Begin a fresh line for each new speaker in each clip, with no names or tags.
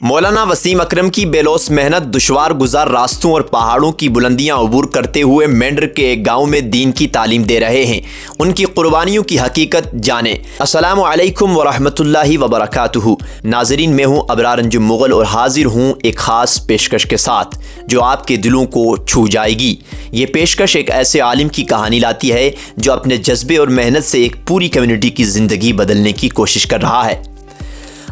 मौलाना वसीम अकरम की बेलौस मेहनत दुश्वार गुजार रास्तों और पहाड़ों की बुलंदियां अबूर करते हुए मेंढर के एक गांव में दीन की तालीम दे रहे हैं। उनकी कुर्बानियों की हकीकत जाने। अस्सलामु अलैकुम वरहमतुल्लाहि वबरकातुहू। नाजरीन, मैं हूँ अबरार अंजुम मुगल और हाजिर हूँ एक ख़ास पेशकश के साथ जो आपके दिलों को छू जाएगी। ये पेशकश एक ऐसे आलिम की कहानी लाती है जो अपने जज्बे और मेहनत से एक पूरी कम्युनिटी की ज़िंदगी बदलने की कोशिश कर रहा है।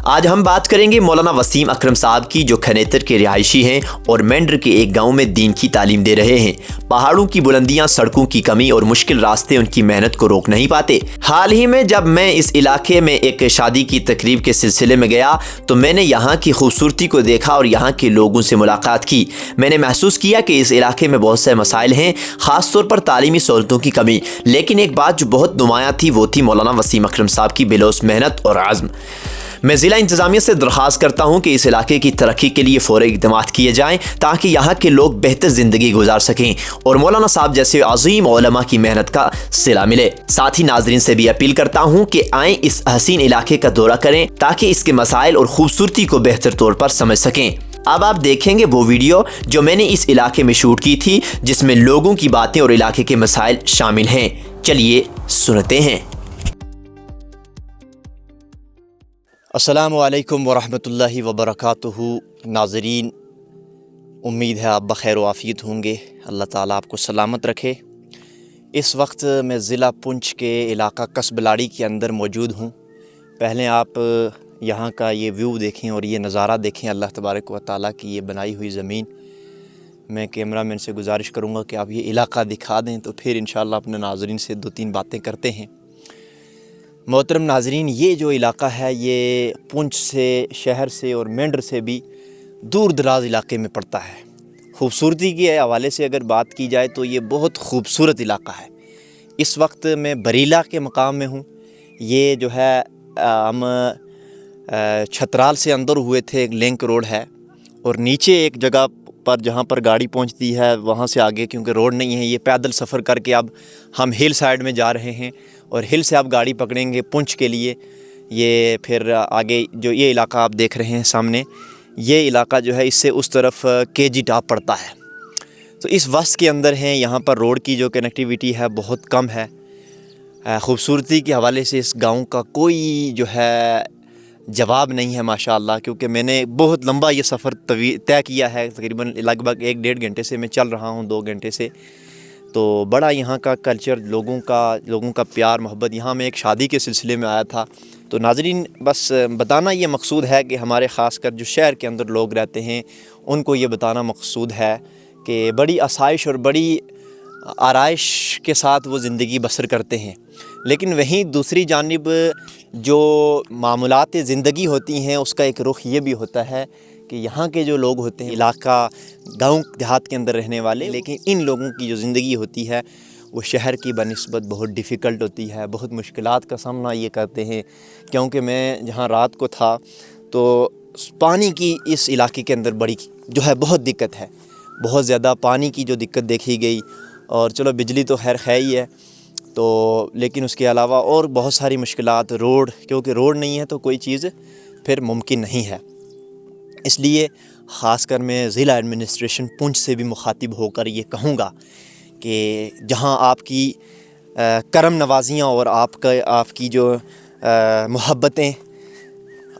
आज हम बात करेंगे मौलाना वसीम अकरम साहब की, जो खनेतर के रिहायशी हैं और मेंढर के एक गांव में दीन की तालीम दे रहे हैं। पहाड़ों की बुलंदियां, सड़कों की कमी और मुश्किल रास्ते उनकी मेहनत को रोक नहीं पाते। हाल ही में जब मैं इस इलाके में एक शादी की तकरीब के सिलसिले में गया तो मैंने यहाँ की खूबसूरती को देखा और यहाँ के लोगों से मुलाकात की। मैंने महसूस किया कि इस इलाके में बहुत से मसाइल हैं, ख़ास तौर पर तालीमी सहूलतों की कमी। लेकिन एक बात जो बहुत नुमायाँ थी वो थी मौलाना वसीम अकरम साहब की बेलौस मेहनत और आज़्म। मैं ज़िला इंतज़ामिया से दरख्वास्त करता हूँ कि इस इलाके की तरक्की के लिए फ़ौरी इक़दामात किए जाएँ ताकि यहाँ के लोग बेहतर ज़िंदगी गुजार सकें और मौलाना साहब जैसे अज़ीम उलमा की मेहनत का सिला मिले। साथ ही नाज़रीन से भी अपील करता हूँ कि आएँ इस हसीन इलाके का दौरा करें ताकि इसके मसाइल और ख़ूबसूरती को बेहतर तौर पर समझ सकें। अब आप देखेंगे वो वीडियो जो मैंने इस इलाके में शूट की थी, जिसमें लोगों की बातें और इलाके के मसाइल शामिल हैं। चलिए सुनते हैं। अस्सलामु अलैकुम वरहमतुल्लाहि वबरकातुहू। नाज़रीन, उम्मीद है आप बख़ैर व आफ़ियत होंगे। अल्लाह ताला आपको सलामत रखे। इस वक्त मैं ज़िला पुंछ के इलाका कसबलाड़ी के अंदर मौजूद हूँ। पहले आप यहाँ का ये व्यू देखें और ये नज़ारा देखें, अल्लाह तबारक व तआला की ये बनाई हुई ज़मीन। मैं कैमरामैन से गुजारिश करूँगा कि आप ये इलाका दिखा दें तो फिर इंशाअल्लाह अपने नाज़रीन से दो तीन बातें करते हैं। मोहतरम नाज़रीन, ये जो इलाका है ये पुंछ से, शहर से और मेंढर से भी दूर दराज इलाके में पड़ता है। ख़ूबसूरती के हवाले से अगर बात की जाए तो ये बहुत ख़ूबसूरत इलाका है। इस वक्त मैं बरीला के मकाम में हूँ। ये जो है हम छतराल से अंदर हुए थे, एक लिंक रोड है और नीचे एक जगह पर जहाँ पर गाड़ी पहुँचती है वहाँ से आगे क्योंकि रोड नहीं है, ये पैदल सफ़र करके अब हम हिल साइड में जा रहे हैं और हिल से आप गाड़ी पकड़ेंगे पुंछ के लिए। ये फिर आगे जो ये इलाका आप देख रहे हैं सामने, ये इलाका जो है इससे उस तरफ केजी टॉप पड़ता है। तो इस वस्त के अंदर हैं। यहाँ पर रोड की जो कनेक्टिविटी है बहुत कम है। ख़ूबसूरती के हवाले से इस गांव का कोई जो है जवाब नहीं है माशाअल्लाह, क्योंकि मैंने बहुत लंबा ये सफ़र तय किया है। तकरीबन लगभग 1-1.5 घंटे से मैं चल रहा हूँ, 2 घंटे से। तो बड़ा यहाँ का कल्चर, लोगों का प्यार मोहब्बत। यहाँ मैं एक शादी के सिलसिले में आया था। तो नाज़रीन, बस बताना ये मकसूद है कि हमारे ख़ास कर जो शहर के अंदर लोग रहते हैं उनको ये बताना मकसूद है कि बड़ी आसाइश और बड़ी आराइश के साथ वो ज़िंदगी बसर करते हैं। लेकिन वहीं दूसरी जानिब जो मामूलात ज़िंदगी होती हैं उसका एक रुख ये भी होता है कि यहाँ के जो लोग होते हैं, इलाका गांव देहात के अंदर रहने वाले, लेकिन इन लोगों की जो ज़िंदगी होती है वो शहर की बनिस्बत बहुत डिफ़िकल्ट होती है, बहुत मुश्किलात का सामना ये करते हैं। क्योंकि मैं जहाँ रात को था तो पानी की इस इलाके के अंदर बड़ी जो है बहुत दिक्कत है, बहुत ज़्यादा पानी की जो दिक्कत देखी गई। और चलो बिजली तो खैर है ही है, तो लेकिन उसके अलावा और बहुत सारी मुश्किलात, रोड, क्योंकि रोड नहीं है तो कोई चीज़ फिर मुमकिन नहीं है। इसलिए ख़ासकर मैं ज़िला एडमिनिस्ट्रेशन पुंछ से भी मुखातिब होकर ये कहूँगा कि जहाँ आपकी करम नवाजियाँ और आपकी जो मोहब्बतें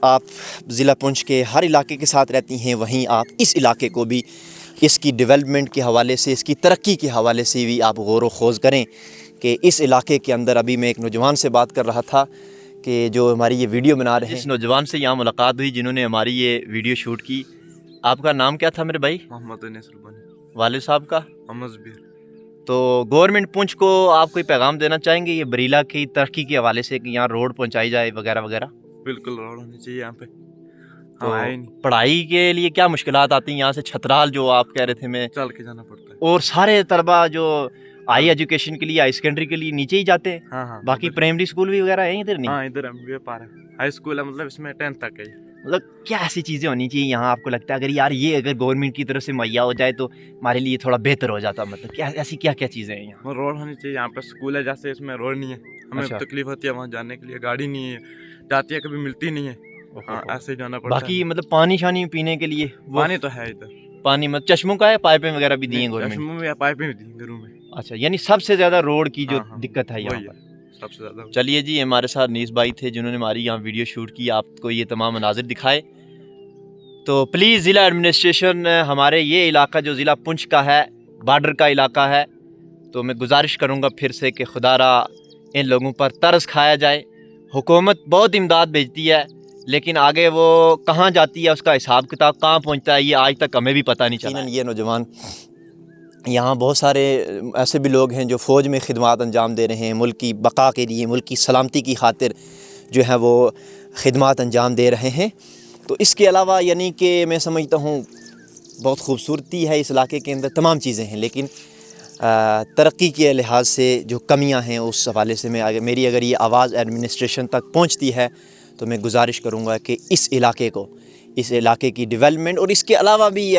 आप ज़िला पुंछ के हर इलाके के साथ रहती हैं, वहीं आप इस इलाके को भी इसकी डेवलपमेंट के हवाले से, इसकी तरक्की के हवाले से भी आप गौर व खोज करें कि इस इलाके के अंदर। अभी मैं एक नौजवान से बात कर रहा था कि जो हमारी ये वीडियो बना रहे हैं, इस नौजवान से यहाँ मुलाकात हुई जिन्होंने हमारी ये वीडियो शूट की। आपका नाम क्या था मेरे भाई?
मोहम्मद अनीस रुबानी।
वालिद साहब का?
मोहम्मद ज़बीर।
तो गवर्नमेंट पुंछ को आप कोई पैगाम देना चाहेंगे ये बरीला की तरक्की के हवाले से कि यहाँ रोड पहुँचाई जाए वगैरह वगैरह?
बिल्कुल रोड होनी चाहिए यहाँ पे।
तो पढ़ाई के लिए क्या मुश्किलात आती हैं यहाँ से? छतराल जो आप कह रहे थे, मैं
चल के जाना पड़ता है।
और सारे तलबा जो हाई एजुकेशन के लिए, हाई सेकेंडरी के लिए नीचे ही जाते हैं।
हाँ,
बाकी प्राइमरी स्कूल भी वगैरह है इधर नहीं?
हाँ, इधर है, पार है, हाई स्कूल है, मतलब इसमें 10th तक है।
मतलब क्या ऐसी चीज़ें होनी चाहिए यहाँ आपको लगता है अगर यार ये अगर गवर्नमेंट की तरफ से मुहैया हो जाए तो हमारे लिए थोड़ा बेहतर हो जाता? मतलब क्या ऐसी क्या क्या चीज़ें हैं यहाँ?
रोड होनी चाहिए यहाँ पे। स्कूल है जैसे, इसमें रोड नहीं है, हमें
अच्छा।
तकलीफ होती है वहाँ जाने के लिए, गाड़ी नहीं है, जाती है कभी मिलती नहीं है। हाँ ऐसे ही जाना पड़ता
बाकी मतलब पानी शानी पीने के लिए
है। पानी तो है इधर,
पानी मतलब चश्मों का है, पाइपें वगैरह भी दी हैं गवर्नमेंट?
चश्मों में या पाइपें भी दी हैं घरों में।
अच्छा, यानी सबसे ज़्यादा रोड की जो
हाँ, हाँ,
दिक्कत है यहाँ
वही
पर।
सबसे ज्यादा।
चलिए जी, हमारे साथ नीस भाई थे जिन्होंने हमारी यहाँ वीडियो शूट की, आपको ये तमाम मनाजिर दिखाए। तो प्लीज़ ज़िला एडमिनिस्ट्रेशन, हमारे ये इलाका जो ज़िला पुंछ का है, बॉर्डर का इलाका है, तो मैं गुजारिश करूँगा फिर से कि खुदारा इन लोगों पर तरस खाया जाए। हुकूमत बहुत इमदाद भेजती है, लेकिन आगे वो कहाँ जाती है, उसका हिसाब किताब कहाँ पहुँचता है, ये आज तक हमें भी पता नहीं चला। ये नौजवान, यहाँ बहुत सारे ऐसे भी लोग हैं जो फ़ौज में खिदमत अंजाम दे रहे हैं, मुल्क की बका के लिए, मुल्क की सलामती की खातिर जो है वो खिदमत अंजाम दे रहे हैं। तो इसके अलावा यानी कि मैं समझता हूँ बहुत खूबसूरती है इस इलाके के अंदर, तमाम चीज़ें हैं, लेकिन तरक्की के लिहाज से जो कमियां हैं उस हवाले से मेरी अगर ये आवाज़ एडमिनिस्ट्रेशन तक पहुंचती है तो मैं गुजारिश करूंगा कि इस इलाके की डेवलपमेंट, और इसके अलावा भी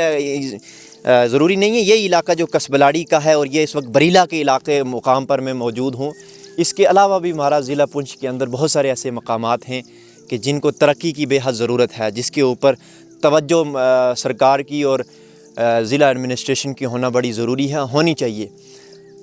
ज़रूरी नहीं है ये इलाका जो कसबलाड़ी का है और ये इस वक्त बरीला के इलाके मुकाम पर मैं मौजूद हूँ, इसके अलावा भी हमारा ज़िला पुंछ के अंदर बहुत सारे ऐसे मकामात हैं कि जिनको तरक्की की बेहद ज़रूरत है, जिसके ऊपर तवज्जो सरकार की और ज़िला एडमिनिस्ट्रेशन की होना बड़ी ज़रूरी है, होनी चाहिए।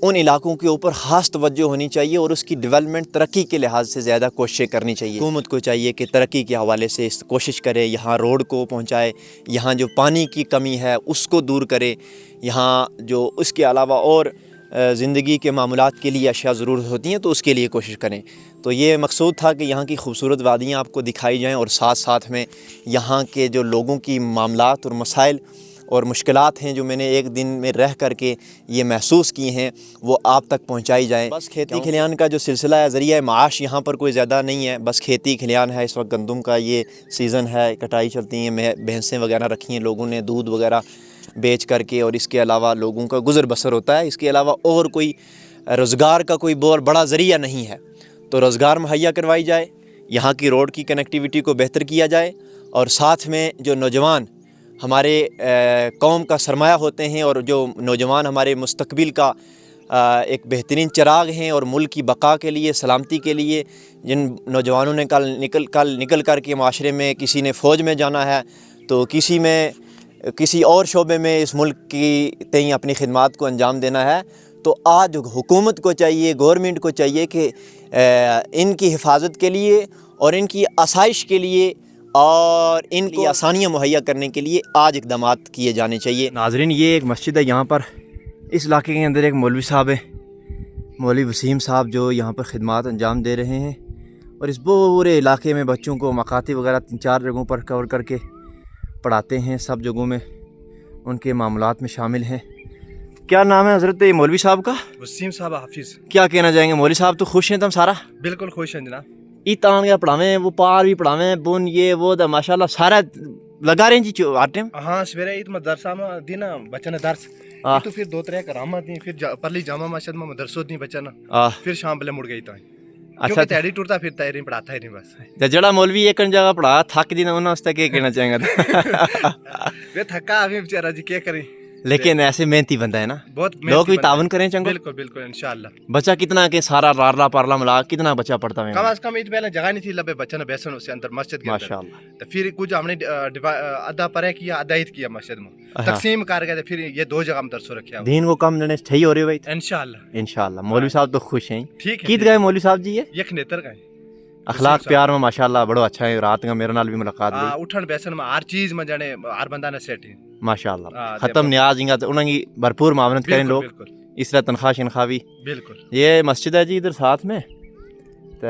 उन इलाकों के ऊपर ख़ास तवज्जो होनी चाहिए और उसकी डेवलपमेंट तरक्की के लिहाज से ज़्यादा कोशिशें करनी चाहिए। हुकूमत को चाहिए कि तरक्की के हवाले से कोशिश करे, यहाँ रोड को पहुँचाए, यहाँ जो पानी की कमी है उसको दूर करे, यहाँ जो उसके अलावा और ज़िंदगी के मामलात के लिए अशिया ज़रूरत होती हैं तो उसके लिए कोशिश करें। तो ये मकसूद था कि यहाँ की खूबसूरत वादियाँ आपको दिखाई जाएँ और साथ साथ में यहाँ के जो लोगों की मामलात और मसाइल और मुश्किलात हैं जो मैंने एक दिन में रह करके ये महसूस किए हैं वो आप तक पहुँचाई जाएँ। बस खेती खलियान का जो सिलसिला है, ज़रिया माश यहाँ पर कोई ज़्यादा नहीं है, बस खेती खलियान है। इस वक्त गंदम का ये सीज़न है, कटाई चलती हैं, भैंसें वगैरह रखी हैं लोगों ने, दूध वगैरह बेच करके, और इसके अलावा लोगों का गुज़र बसर होता है। इसके अलावा और कोई रोज़गार का कोई बहुत बड़ा ज़रिया नहीं है, तो रोज़गार मुहैया करवाई जाए, यहाँ की रोड की कनेक्टिविटी को बेहतर किया जाए, और साथ में जो नौजवान हमारे कौम का सरमाया होते हैं और जो नौजवान हमारे मुस्तकबिल का एक बेहतरीन चिराग हैं और मुल्क की बका के लिए, सलामती के लिए, जिन नौजवानों ने कल निकल कर के माशरे में, किसी ने फ़ौज में जाना है तो किसी और शोबे में इस मुल्क की तय अपनी खिदमत को अंजाम देना है, तो आज हुकूमत को चाहिए, गवर्नमेंट को चाहिए कि इनकी हिफाजत के लिए और इनकी आसाइश के लिए और इनकी आसानियाँ मुहैया करने के लिए आज इक़दामात किए जाने चाहिए। नाज़रीन, ये एक मस्जिद है, यहाँ पर इस इलाके के अंदर एक मौलवी साहब है, मौलवी वसीम साहब, जो यहाँ पर खिदमत अंजाम दे रहे हैं और इस पूरे इलाके में बच्चों को मकातिब वगैरह 3-4 जगहों पर कवर करके पढ़ाते हैं, सब जगहों में उनके मामलात में शामिल हैं। क्या नाम है हज़रत मौलवी साहब का?
वसीम साहब हाफिज़।
क्या कहना चाहेंगे मौलवी साहब? तो खुश हैं तुम सारा?
बिल्कुल खुश हैं जनाब।
ईतान क्या पढ़ावें, वो पार भी पढ़ावें, बुन ये वो तो माशाल्लाह सारा लगा रहे हैं जी हर टाइम।
हाँ, सवेरे ईद मदरसा में दी ना बच्चा ने दर्स, तो फिर 2-3 करामत दी, फिर परली जामा मस्जिद में मदरसो दी बच्चा ना, फिर शाम पहले मुड़ गई था। अच्छा, तैयारी टूटता फिर तैयारी पढ़ाता है नहीं बस।
जड़ा मौलवी एक जगह पढ़ा थक दी ना, उन्होंने उसका क्या कहना चाहेंगे?
वे थका अभी बेचारा जी, क्या करें,
लेकिन ऐसे मेहनती बंदा है ना,
बहुत
लोग भी तावन करें चंगो।
बिल्कुल बिल्कुल इंशाल्लाह।
बच्चा कितना के सारा रारला पारला मिला कितना बच्चा पढ़ता है?
कम से कम ईद पहले जगह नहीं थी, लबे बच्चा ने बैसन उससे अंदर मस्जिद के अंदर
माशाल्लाह।
तो फिर कुछ हमने आधा परे किया, आधा ईद किया मस्जिद में, तकसीम कर गए, फिर ये 2 जगह में दरसो रखा
दीन को कम देने सही हो रही है भाई
इंशाल्लाह।
इंशाल्लाह। मौलवी साहब तो खुश हैं।
ठीक है।
कित गए मौलवी साहब जी? ये
नेतर का
अखलाक प्यार में माशाल्लाह बड़ो अच्छा है। रात का मेरे नाल भी मुलाकात हुई,
उठन बैसन में हर चीज में जाने हर बंदा ने सेट है
माशाल्लाह। खत्म न्याज इंगा तो उनकी भरपूर मामनत करें लोग, इस तरह तनख्वाह शनख्वाह भी।
बिल्कुल।
ये मस्जिद है जी इधर साथ में, तो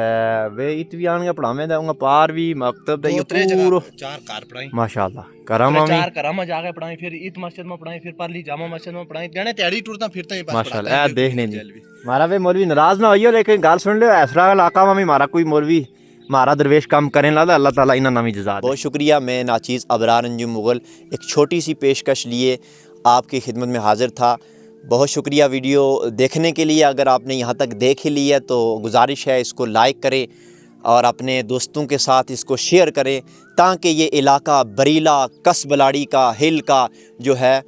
वे इतवियान का पढ़ावे दा पार भी मकतब दा ये पूरा
4 कार पढ़ाई
माशाल्लाह। करामा में
4 करामा जाके पढ़ाई, फिर ईद मस्जिद में पढ़ाई, फिर परली जामा मस्जिद में पढ़ाई, गणे तैयारी टूटता फिरता ही
माशाल्लाह। ए देख नहीं मारा वे मौलवी नाराज ना होइयो, लेकिन गाल सुन लो, ऐसा इलाका में मारा कोई मौलवी मारा दरवेश काम करें ला, अल्लाह ताला इन्हें नामी जज़ा। बहुत शुक्रिया। मैं नाचीज़ अबरार अंजुम मुग़ल एक छोटी सी पेशकश लिए आपकी खिदमत में हाज़िर था। बहुत शुक्रिया वीडियो देखने के लिए। अगर आपने यहाँ तक देख ही लिया तो गुजारिश है इसको लाइक करें और अपने दोस्तों के साथ इसको शेयर करें, ताकि ये इलाका बरीला कसबलाड़ी का हिल का जो है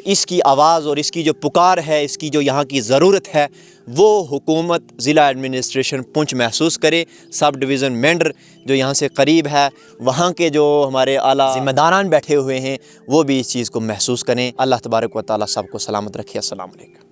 اس کی آواز اور اس کی جو پکار ہے، اس کی جو یہاں کی ضرورت ہے، وہ حکومت ضلع ایڈمنسٹریشن پنچ محسوس کرے۔ سب ڈویژن مینڈر جو یہاں سے قریب ہے، وہاں کے جو ہمارے اعلیٰ ذمہ داران بیٹھے ہوئے ہیں، وہ بھی اس چیز کو محسوس کریں۔ اللہ تبارک و تعالیٰ سب کو سلامت رکھے۔ السلام علیکم۔